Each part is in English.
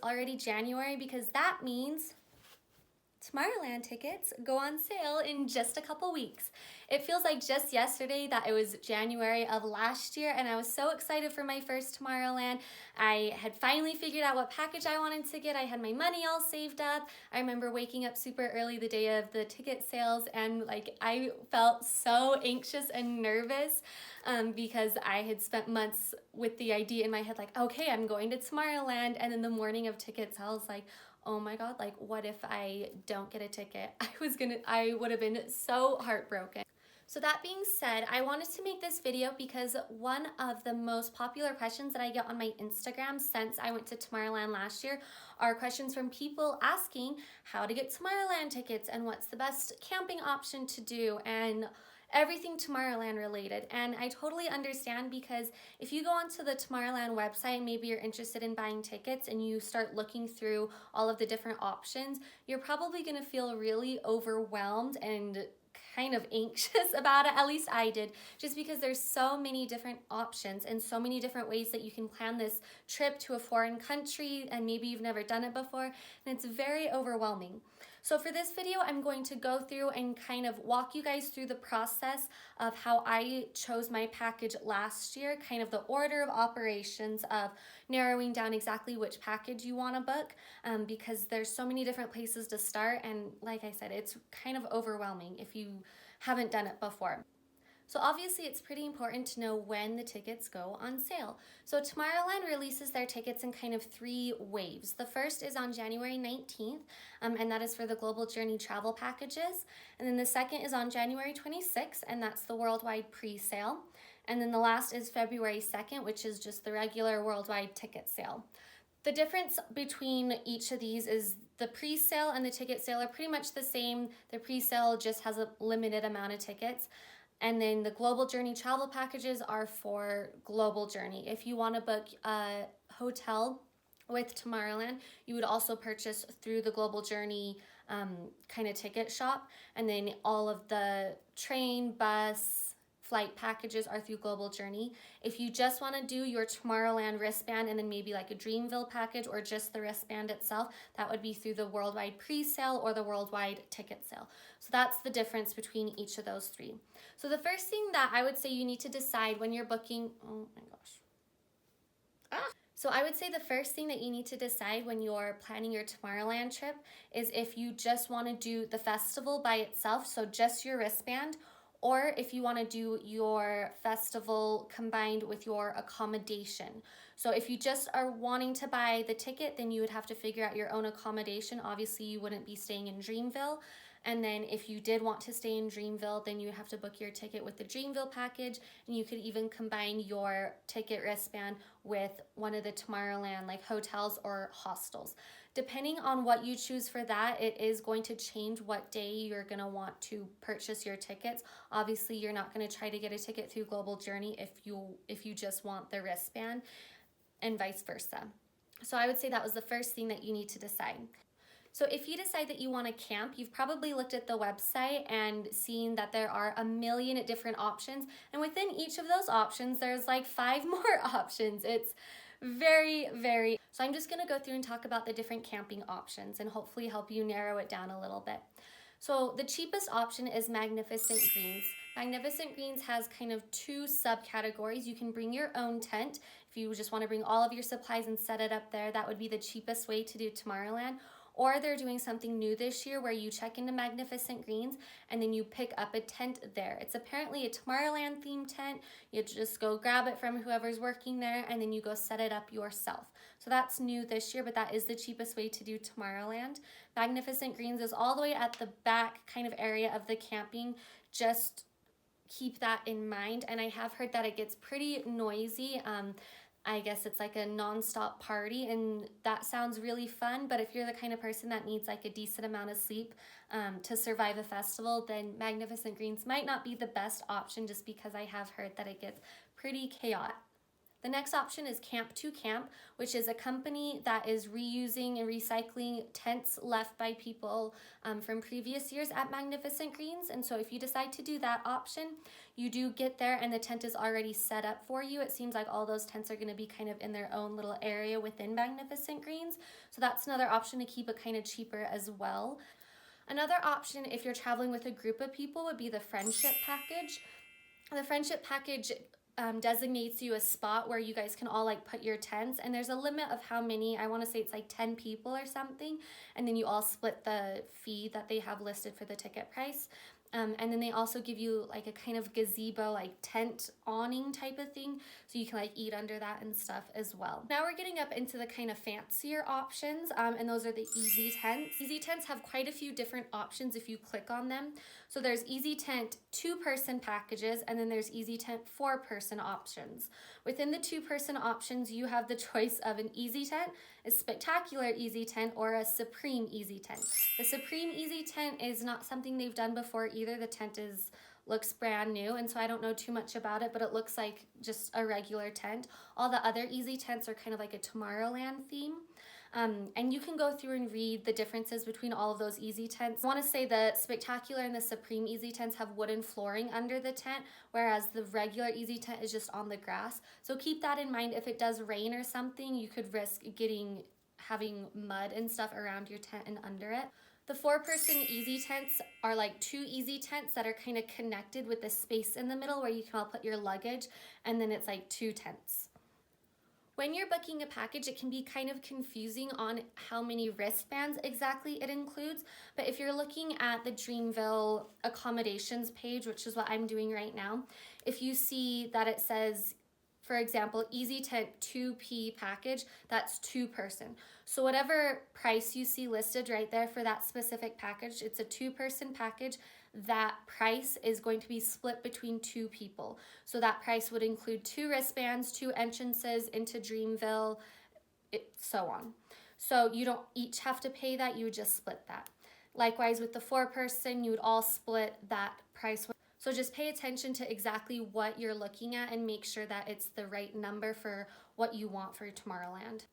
already January because that means Tomorrowland tickets go on sale in just a couple weeks. It feels like just yesterday that it was January of last year, and I was so excited for my first Tomorrowland. I had finally figured out what package I wanted to get. I had my money all saved up. I remember waking up super early the day of the ticket sales, and I felt so anxious and nervous because I had spent months with the idea in my head, like, okay, I'm going to Tomorrowland, and then the morning of ticket sales, like, oh my God, like what if I don't get a ticket? I would have been so heartbroken. So that being said, I wanted to make this video because one of the most popular questions that I get on my Instagram since I went to Tomorrowland last year are questions from people asking how to get Tomorrowland tickets and what's the best camping option to do and everything Tomorrowland related. And I totally understand, because if you go onto the Tomorrowland website and maybe you're interested in buying tickets and you start looking through all of the different options, you're probably going to feel really overwhelmed and kind of anxious about it. At least I did, just because there's so many different options and so many different ways that you can plan this trip to a foreign country, and maybe you've never done it before, and it's very overwhelming. So for this video, I'm going to go through and kind of walk you guys through the process of how I chose my package last year, kind of the order of operations of narrowing down exactly which package you want to book, because there's so many different places to start, and like I said, it's kind of overwhelming if you haven't done it before. So obviously it's pretty important to know when the tickets go on sale. So Tomorrowland releases their tickets in kind of 3 waves. The first is on January 19th, and that is for the Global Journey travel packages. And then the second is on January 26th, and that's the worldwide pre-sale. And then the last is February 2nd, which is just the regular worldwide ticket sale. The difference between each of these is the pre-sale and the ticket sale are pretty much the same. The pre-sale just has a limited amount of tickets. And then the Global Journey travel packages are for Global Journey. If you want to book a hotel with Tomorrowland, you would also purchase through the Global Journey kind of ticket shop. And then all of the train, bus, flight packages are through Global Journey. If you just want to do your Tomorrowland wristband and then maybe like a DreamVille package or just the wristband itself, that would be through the worldwide pre-sale or the worldwide ticket sale. So that's the difference between each of those 3. So the first thing that I would say you need to decide when you're booking, oh my gosh. So I would say the first thing that you need to decide when you're planning your Tomorrowland trip is if you just want to do the festival by itself, so just your wristband, or if you want to do your festival combined with your accommodation. So if you just are wanting to buy the ticket, then you would have to figure out your own accommodation. Obviously, you wouldn't be staying in DreamVille. And then if you did want to stay in DreamVille, then you would have to book your ticket with the DreamVille package, and you could even combine your ticket wristband with one of the Tomorrowland like hotels or hostels. Depending on what you choose for that, it is going to change what day you're going to want to purchase your tickets. Obviously, you're not going to try to get a ticket through Global Journey if you just want the wristband, and vice versa. So I would say that was the first thing that you need to decide. So if you decide that you want to camp, you've probably looked at the website and seen that there are a million different options, and within each of those options, there's like 5 more options. It's very. So I'm just going to go through and talk about the different camping options and hopefully help you narrow it down a little bit. So the cheapest option is Magnificent Greens. Magnificent Greens has kind of 2 subcategories. You can bring your own tent. If you just want to bring all of your supplies and set it up there, that would be the cheapest way to do Tomorrowland. Or they're doing something new this year where you check into Magnificent Greens and then you pick up a tent there. It's apparently a Tomorrowland themed tent. You just go grab it from whoever's working there and then you go set it up yourself. So that's new this year, but that is the cheapest way to do Tomorrowland. Magnificent Greens is all the way at the back kind of area of the camping. Just keep that in mind. And I have heard that it gets pretty noisy. I guess it's like a non-stop party, and that sounds really fun, but if you're the kind of person that needs like a decent amount of sleep to survive a festival, then Magnificent Greens might not be the best option, just because I have heard that it gets pretty chaotic. The next option is Camp to Camp, which is a company that is reusing and recycling tents left by people from previous years at Magnificent Greens. And so if you decide to do that option, you do get there and the tent is already set up for you. It seems like all those tents are going to be kind of in their own little area within Magnificent Greens. So that's another option to keep it kind of cheaper as well. Another option if you're traveling with a group of people would be the Friendship Package. The Friendship Package designates you a spot where you guys can all like put your tents, and there's a limit of how many. I want to say it's like 10 people or something, and then you all split the fee that they have listed for the ticket price. And then they also give you like a kind of gazebo, like tent awning type of thing, so you can like eat under that and stuff as well. Now we're getting up into the kind of fancier options, and those are the Easy Tents. Easy Tents have quite a few different options if you click on them. So there's Easy Tent 2-person packages, and then there's Easy Tent 4-person options. Within the 2-person options, you have the choice of an Easy Tent, a Spectacular Easy Tent, or a Supreme Easy Tent. The Supreme Easy Tent is not something they've done before either. The tent looks brand new, and so I don't know too much about it, but it looks like just a regular tent. All the other Easy Tents are kind of like a Tomorrowland theme. And you can go through and read the differences between all of those Easy Tents. I want to say the Spectacular and the Supreme Easy Tents have wooden flooring under the tent, whereas the regular Easy Tent is just on the grass. So keep that in mind. If it does rain or something, you could risk having mud and stuff around your tent and under it. The 4-person Easy Tents are like 2 Easy Tents that are kind of connected with the space in the middle where you can all put your luggage, and then it's like 2 tents. When you're booking a package, it can be kind of confusing on how many wristbands exactly it includes, but if you're looking at the DreamVille accommodations page, which is what I'm doing right now, if you see that it says, for example, Easy Tent 2P package, that's 2-person. So whatever price you see listed right there for that specific package, it's a 2-person package. That price is going to be split between 2 people. So that price would include 2 wristbands, 2 entrances into DreamVille, so on. So you don't each have to pay that, you would just split that. Likewise with the 4-person, you would all split that price. So just pay attention to exactly what you're looking at and make sure that it's the right number for what you want for Tomorrowland.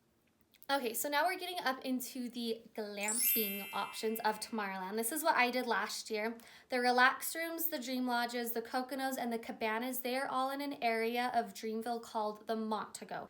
Okay, so now we're getting up into the glamping options of Tomorrowland. This is what I did last year. The relax rooms, the dream lodges, the Coconos, and the Cabanas, they are all in an area of DreamVille called the Montego.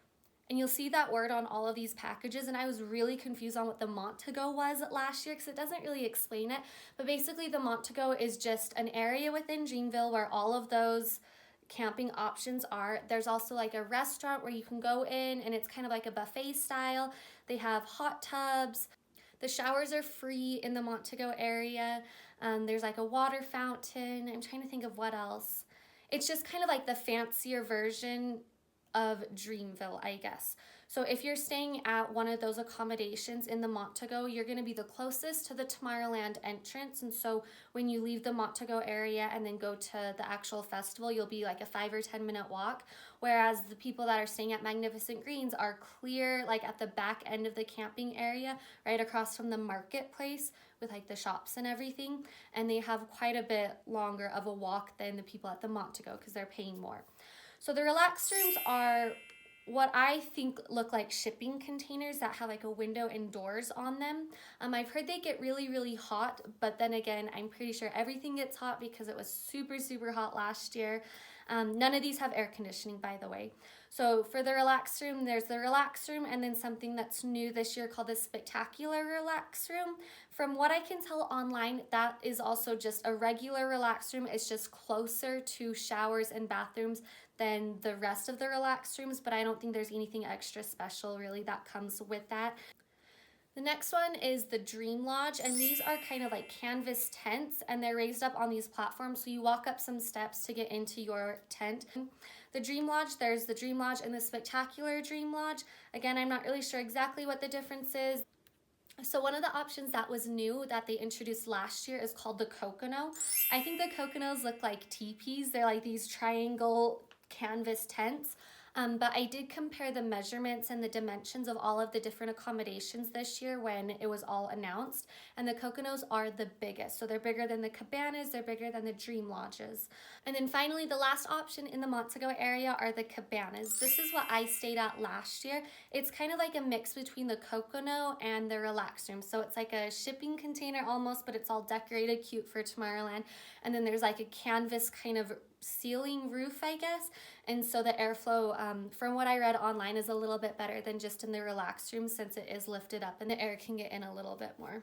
And you'll see that word on all of these packages, and I was really confused on what the Montego was last year because it doesn't really explain it. But basically the Montego is just an area within DreamVille where all of those camping options are. There's also like a restaurant where you can go in and it's kind of like a buffet style. They have hot tubs. The showers are free in the Montego area. There's like a water fountain. I'm trying to think of what else. It's just kind of like the fancier version of DreamVille, I guess. So if you're staying at one of those accommodations in the Montego, you're going to be the closest to the Tomorrowland entrance. And so when you leave the Montego area and then go to the actual festival, you'll be like a 5 or 10 minute walk. Whereas the people that are staying at Magnificent Greens are clear, like at the back end of the camping area, right across from the marketplace with like the shops and everything. And they have quite a bit longer of a walk than the people at the Montego because they're paying more. So the relaxed rooms are what I think look like shipping containers that have like a window and doors on them. I've heard they get really, really hot, but then again, I'm pretty sure everything gets hot because it was super, super hot last year. None of these have air conditioning, by the way. So for the relax room, there's the relax room and then something that's new this year called the Spectacular Relax Room. From what I can tell online, that is also just a regular relax room. It's just closer to showers and bathrooms than the rest of the relax rooms, but I don't think there's anything extra special really that comes with that. The next one is the Dream Lodge, and these are kind of like canvas tents, and they're raised up on these platforms, so you walk up some steps to get into your tent. The Dream Lodge, there's the Dream Lodge and the Spectacular Dream Lodge. Again, I'm not really sure exactly what the difference is. So one of the options that was new that they introduced last year is called the Cocono. I think the Coconos look like teepees. They're like these triangle canvas tents. But I did compare the measurements and the dimensions of all of the different accommodations this year when it was all announced, and the Coconos are the biggest. So they're bigger than the Cabanas, they're bigger than the Dream Lodges. And then finally, the last option in the Montego area are the Cabanas. This is what I stayed at last year. It's kind of like a mix between the Cocono and the Relax Room. So it's like a shipping container almost, but it's all decorated cute for Tomorrowland. And then there's like a canvas kind of ceiling roof, I guess, and so the airflow from what I read online is a little bit better than just in the Relax Room, since it is lifted up and the air can get in a little bit more.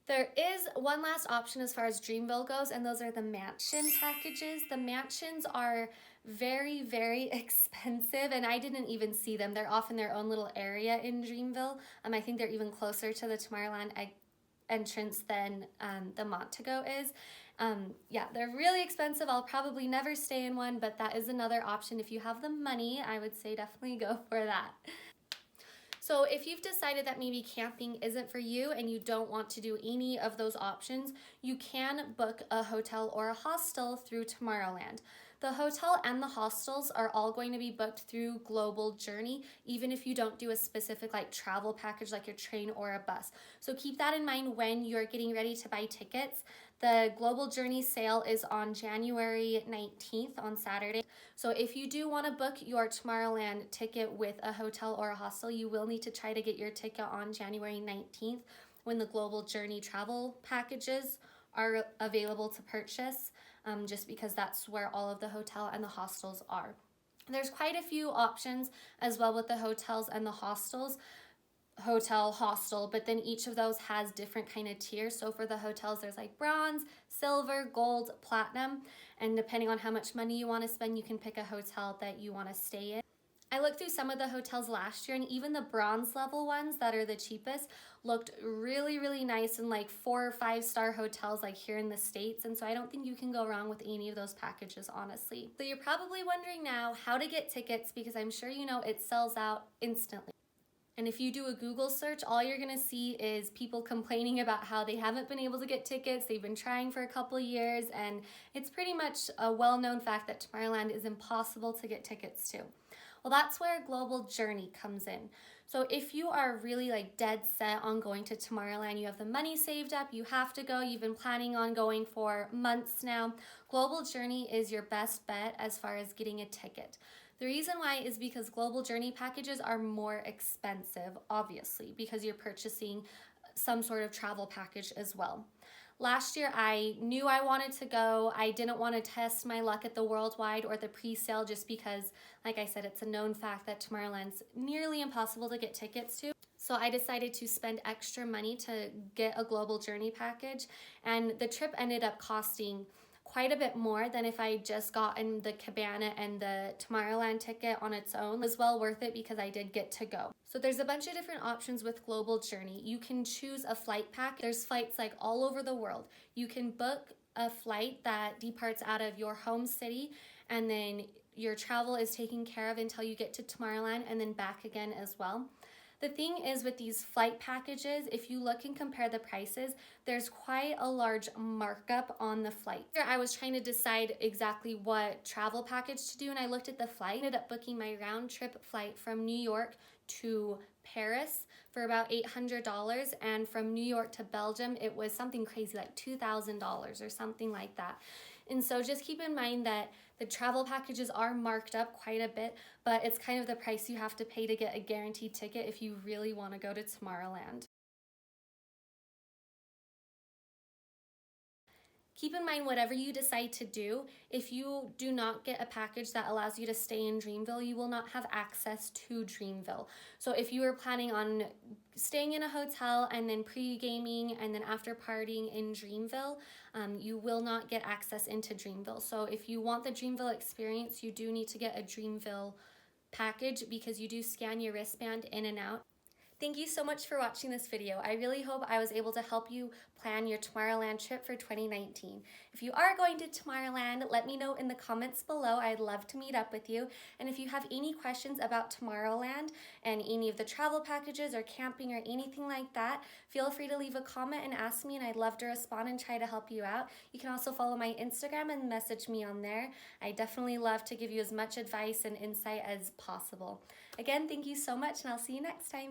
There is one last option as far as DreamVille goes, and those are the mansion packages. The mansions are very, very expensive, and I didn't even see them. They're off in their own little area in DreamVille. I think they're even closer to the Tomorrowland entrance than the Montego is. Yeah, they're really expensive. I'll probably never stay in one, but that is another option. If you have the money, I would say definitely go for that. So if you've decided that maybe camping isn't for you and you don't want to do any of those options, you can book a hotel or a hostel through Tomorrowland. The hotel and the hostels are all going to be booked through Global Journey, even if you don't do a specific like travel package like your train or a bus. So keep that in mind when you're getting ready to buy tickets. The Global Journey sale is on January 19th on Saturday. So if you do want to book your Tomorrowland ticket with a hotel or a hostel, you will need to try to get your ticket on January 19th when the Global Journey travel packages are available to purchase, just because that's where all of the hotel and the hostels are. There's quite a few options as well with the hotels and the hostels. Hotel, hostel, but then each of those has different kind of tiers. So for the hotels, there's like bronze, silver, gold, platinum, and depending on how much money you want to spend, you can pick a hotel that you want to stay in. I looked through some of the hotels last year, and even the bronze level ones that are the cheapest looked really, really nice, and like 4 or 5 star hotels like here in the States. And so I don't think you can go wrong with any of those packages, honestly. So you're probably wondering now how to get tickets, because I'm sure you know it sells out instantly. And if you do a Google search, all you're gonna see is people complaining about how they haven't been able to get tickets. They've been trying for a couple years, and it's pretty much a well-known fact that Tomorrowland is impossible to get tickets to. Well, that's where Global Journey comes in. So if you are really like dead set on going to Tomorrowland, you have the money saved up, you have to go, you've been planning on going for months now, Global Journey is your best bet as far as getting a ticket. The reason why is because Global Journey packages are more expensive, obviously, because you're purchasing some sort of travel package as well. Last year, I knew I wanted to go. I didn't want to test my luck at the Worldwide or the pre-sale, just because, like I said, it's a known fact that Tomorrowland's nearly impossible to get tickets to. So I decided to spend extra money to get a Global Journey package, and the trip ended up costing quite a bit more than if I just gotten the Cabana and the Tomorrowland ticket on its own. It was well worth it because I did get to go. So there's a bunch of different options with Global Journey. You can choose a flight pack. There's flights like all over the world. You can book a flight that departs out of your home city, and then your travel is taken care of until you get to Tomorrowland and then back again as well. The thing is with these flight packages, if you look and compare the prices, there's quite a large markup on the flight. I was trying to decide exactly what travel package to do, and I looked at the flight. I ended up booking my round trip flight from New York to Paris for about $800, and from New York to Belgium, it was something crazy like $2,000 or something like that. And so just keep in mind that the travel packages are marked up quite a bit, but it's kind of the price you have to pay to get a guaranteed ticket if you really want to go to Tomorrowland. Keep in mind, whatever you decide to do, if you do not get a package that allows you to stay in DreamVille, you will not have access to DreamVille. So if you were planning on staying in a hotel and then pre-gaming and then after partying in DreamVille, you will not get access into DreamVille. So if you want the DreamVille experience, you do need to get a DreamVille package, because you do scan your wristband in and out. Thank you so much for watching this video. I really hope I was able to help you plan your Tomorrowland trip for 2019. If you are going to Tomorrowland, let me know in the comments below. I'd love to meet up with you. And if you have any questions about Tomorrowland and any of the travel packages or camping or anything like that, feel free to leave a comment and ask me, and I'd love to respond and try to help you out. You can also follow my Instagram and message me on there. I definitely love to give you as much advice and insight as possible. Again, thank you so much, and I'll see you next time.